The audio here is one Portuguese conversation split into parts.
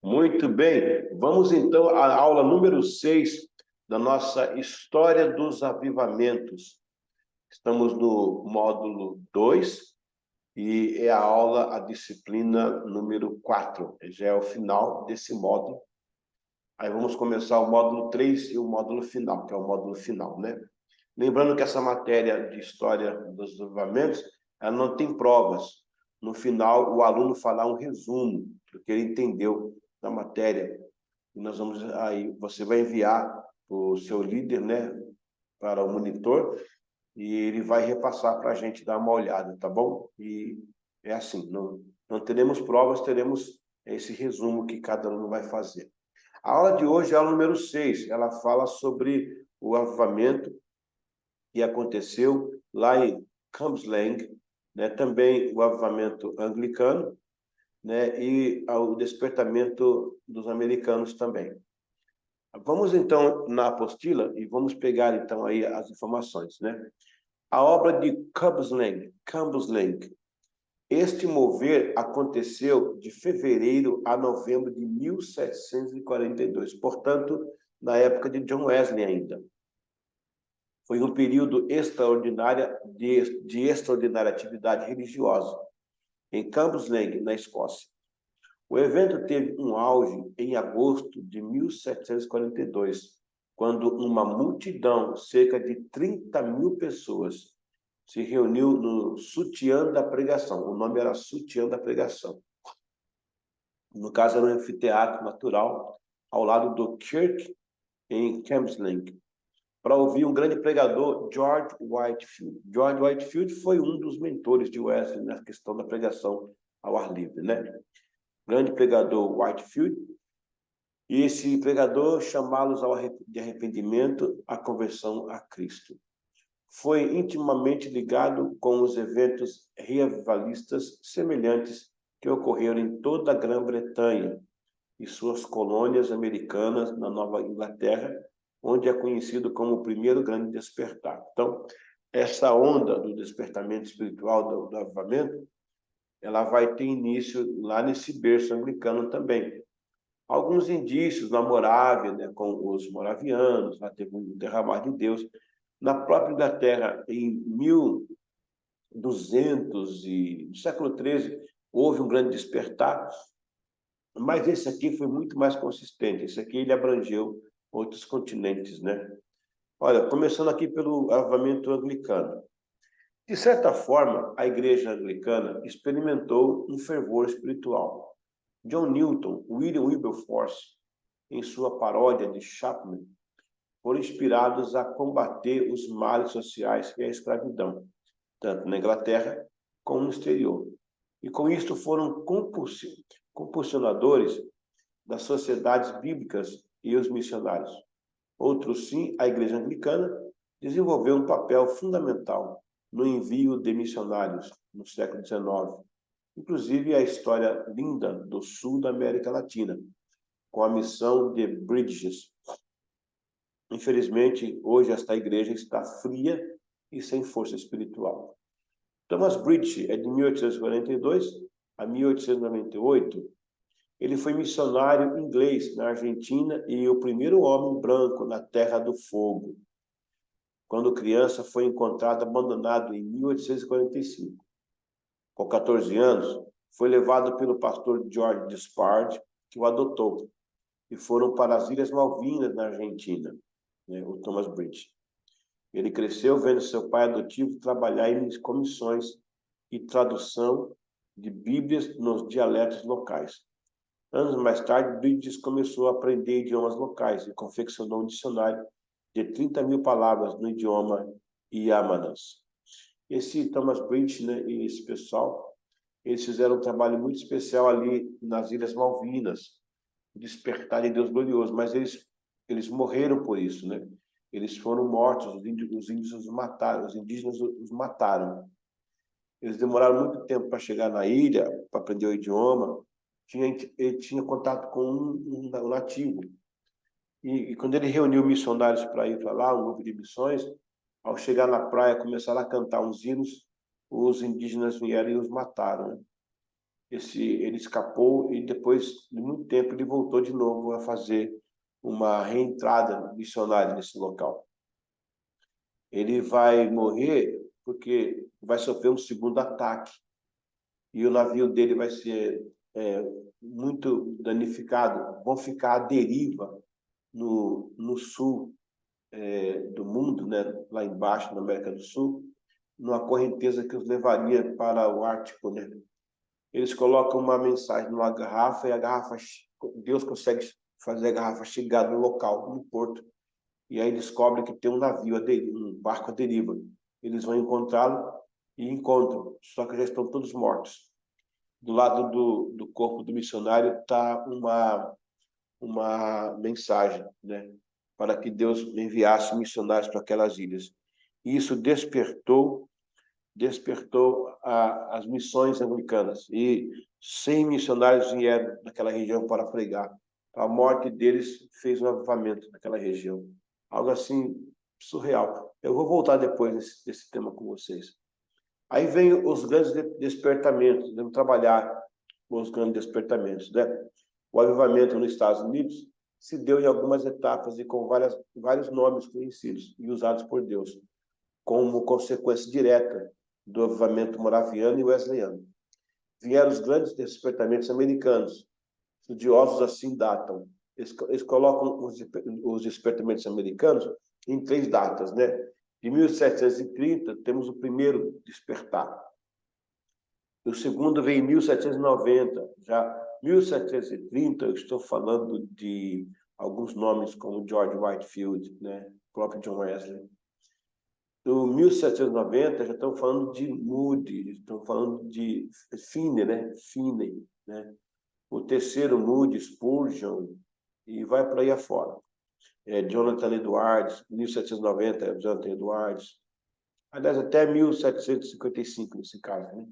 Muito bem, vamos então à aula número 6 da nossa História dos Avivamentos. Estamos no módulo 2 e é a disciplina número 4. Já é o final desse módulo. Aí vamos começar o módulo 3 e o módulo final, que é o módulo final, né? Lembrando que essa matéria de História dos Avivamentos, ela não tem provas. No final, o aluno fará um resumo do que ele entendeu da matéria. E nós vamos aí, você vai enviar o seu líder, né, para o monitor e ele vai repassar para a gente dar uma olhada, tá bom? E é assim, não teremos provas, teremos esse resumo que cada aluno vai fazer. A aula de hoje é a aula número 6, ela fala sobre o avivamento que aconteceu lá em Cambuslang, né, também o avivamento anglicano, né, e o despertamento dos americanos também. Vamos então na apostila e vamos pegar então aí as informações, né? A obra de Cambuslang. Este mover aconteceu de fevereiro a novembro de 1742, portanto, na época de John Wesley ainda. Foi um período extraordinário de extraordinária atividade religiosa em Cambuslang, na Escócia. O evento teve um auge em agosto de 1742, quando uma multidão, cerca de 30.000 pessoas, se reuniu no Sutiã da Pregação. O nome era Sutiã da Pregação. No caso, era um anfiteatro natural ao lado do Kirk, em Cambuslang, para ouvir um grande pregador, George Whitefield. George Whitefield foi um dos mentores de Wesley na questão da pregação ao ar livre, né? Grande pregador Whitefield, e esse pregador chamá-los de arrependimento, à conversão a Cristo. Foi intimamente ligado com os eventos revivalistas semelhantes que ocorreram em toda a Grã-Bretanha e suas colônias americanas na Nova Inglaterra, onde é conhecido como o primeiro grande despertar. Então, essa onda do despertamento espiritual, do avivamento, ela vai ter início lá nesse berço anglicano também. Alguns indícios na Morávia, né, com os moravianos, lá teve um derramar de Deus. Na própria Inglaterra, em 1200 e no século XIII, houve um grande despertar, mas esse aqui foi muito mais consistente. Esse aqui ele abrangeu outros continentes, né? Olha, começando aqui pelo avivamento anglicano. De certa forma, a igreja anglicana experimentou um fervor espiritual. John Newton, William Wilberforce, em sua paródia de Chapman, foram inspirados a combater os males sociais e a escravidão, tanto na Inglaterra como no exterior. E com isto foram compulsionadores das sociedades bíblicas e os missionários. Outros, sim, a igreja anglicana desenvolveu um papel fundamental no envio de missionários no século XIX. Inclusive a história linda do sul da América Latina, com a missão de Bridges. Infelizmente, hoje esta igreja está fria e sem força espiritual. Thomas Bridges é de 1842 a 1898. Ele foi missionário inglês na Argentina e o primeiro homem branco na Terra do Fogo. Quando criança, foi encontrado abandonado em 1845. Com 14 anos, foi levado pelo pastor George Despard, que o adotou, e foram para as Ilhas Malvinas, na Argentina, né, o Thomas Bridges. Ele cresceu vendo seu pai adotivo trabalhar em comissões e tradução de Bíblias nos dialetos locais. Anos mais tarde, Bridges começou a aprender idiomas locais e confeccionou um dicionário de 30.000 palavras no idioma Yamanas. Esse Thomas Bridges, né, e esse pessoal, eles fizeram um trabalho muito especial ali nas Ilhas Malvinas, despertar de Deus glorioso, mas eles morreram por isso, né? Eles foram mortos, os índios os mataram, os indígenas os mataram. Eles demoraram muito tempo para chegar na ilha, para aprender o idioma. Ele tinha contato com um nativo. E quando ele reuniu missionários para ir para lá, um grupo de missões, ao chegar na praia, começaram a cantar uns hinos, os indígenas vieram e os mataram, né? ele escapou e depois de muito tempo ele voltou de novo a fazer uma reentrada missionária nesse local. Ele vai morrer porque vai sofrer um segundo ataque e o navio dele vai ser muito danificado, vão ficar à deriva no sul do mundo, né, lá embaixo na América do Sul, numa correnteza que os levaria para o Ártico, né? Eles colocam uma mensagem numa garrafa e a garrafa, Deus consegue fazer a garrafa chegar no local, no porto, e aí descobrem que tem um navio, um barco à deriva. Eles vão encontrá-lo e encontram, só que já estão todos mortos. Do lado do corpo do missionário está uma mensagem, né, para que Deus enviasse missionários para aquelas ilhas. E isso despertou as missões anglicanas. E 100 missionários vieram daquela região para pregar. A morte deles fez um avivamento naquela região. Algo assim surreal. Eu vou voltar depois desse tema com vocês. Aí vem os grandes despertamentos. Devemos trabalhar com os grandes despertamentos, né? O avivamento nos Estados Unidos se deu em algumas etapas e com vários nomes conhecidos e usados por Deus, como consequência direta do avivamento moraviano e wesleyano. Vieram os grandes despertamentos americanos. Estudiosos assim datam. Eles colocam os despertamentos americanos em 3 datas, né? De 1730, temos o primeiro despertar. O segundo vem em 1790. Já 1730, eu estou falando de alguns nomes como George Whitefield, né? O próprio John Wesley. No 1790, já estão falando de Moody, estão falando de Finney, né? Finney, né? O terceiro, Moody, Spurgeon, e vai por aí afora. Jonathan Edwards, 1790, Jonathan Edwards. Aliás, até 1755, nesse caso, né?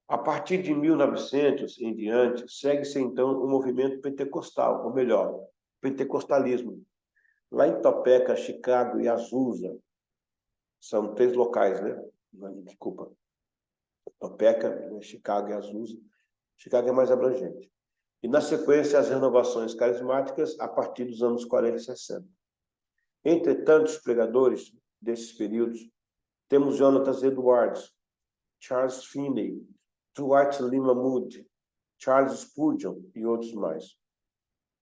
A partir de 1900 em diante, segue-se então o movimento pentecostal, ou melhor, pentecostalismo. Lá em Topeka, Chicago e Azusa, são 3 locais, né? Desculpa. Topeka, Chicago e Azusa. Chicago é mais abrangente. E, na sequência, as renovações carismáticas a partir dos anos 40 e 60. Entre tantos pregadores desses períodos, temos Jonathan Edwards, Charles Finney, Dwight Lima Moody, Charles Spurgeon e outros mais.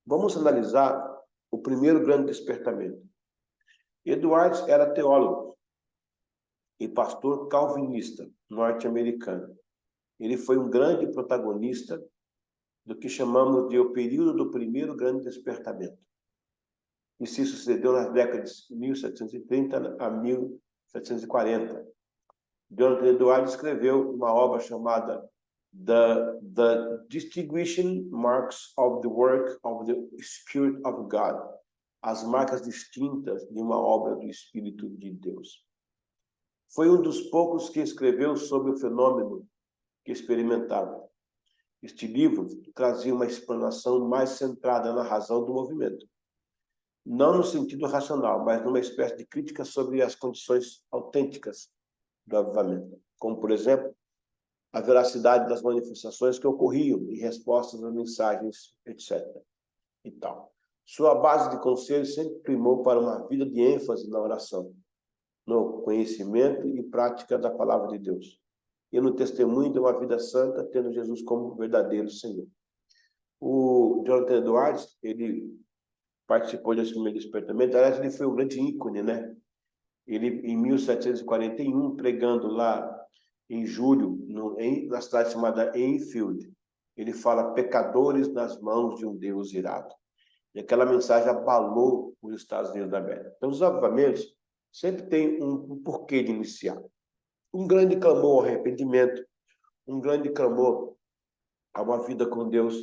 Vamos analisar o primeiro grande despertamento. Edwards era teólogo e pastor calvinista norte-americano. Ele foi um grande protagonista do que chamamos de o período do primeiro grande despertamento, que se sucedeu nas décadas de 1730 a 1740. Jonathan Edwards escreveu uma obra chamada The Distinguishing Marks of the Work of the Spirit of God, as marcas distintas de uma obra do Espírito de Deus. Foi um dos poucos que escreveu sobre o fenômeno que experimentava. Este livro trazia uma explanação mais centrada na razão do movimento. Não no sentido racional, mas numa espécie de crítica sobre as condições autênticas do avivamento, como, por exemplo, a veracidade das manifestações que ocorriam em respostas às mensagens, etc. E tal. Sua base de conselho sempre primou para uma vida de ênfase na oração, no conhecimento e prática da palavra de Deus, e no testemunho de uma vida santa, tendo Jesus como verdadeiro Senhor. O Jonathan Edwards, ele participou desse primeiro despertamento. Aliás, ele foi um grande ícone, né? Ele, em 1741, pregando lá em julho, na cidade chamada Enfield, ele fala: pecadores nas mãos de um Deus irado. E aquela mensagem abalou os Estados Unidos da América. Então, os avivamentos sempre têm um porquê de iniciar. Um grande clamor ao arrependimento, um grande clamor a uma vida com Deus,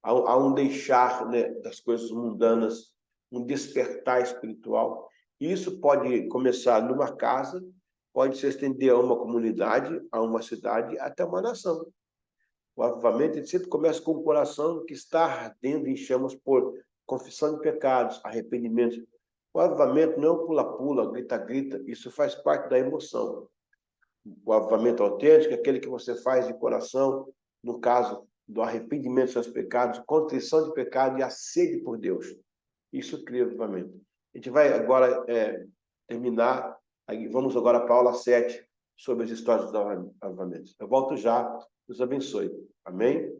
a um deixar, né, das coisas mundanas, um despertar espiritual. E isso pode começar numa casa, pode se estender a uma comunidade, a uma cidade, até uma nação. O avivamento sempre começa com um coração que está ardendo em chamas por confissão de pecados, arrependimento. O avivamento não é um pula-pula, grita-grita, isso faz parte da emoção. O avivamento autêntico é aquele que você faz de coração, no caso do arrependimento dos seus pecados, contrição de pecado e a sede por Deus. Isso cria avivamento. A gente vai agora terminar, vamos agora para a aula 7, sobre as histórias dos avivamentos. Eu volto já, Deus abençoe. Amém?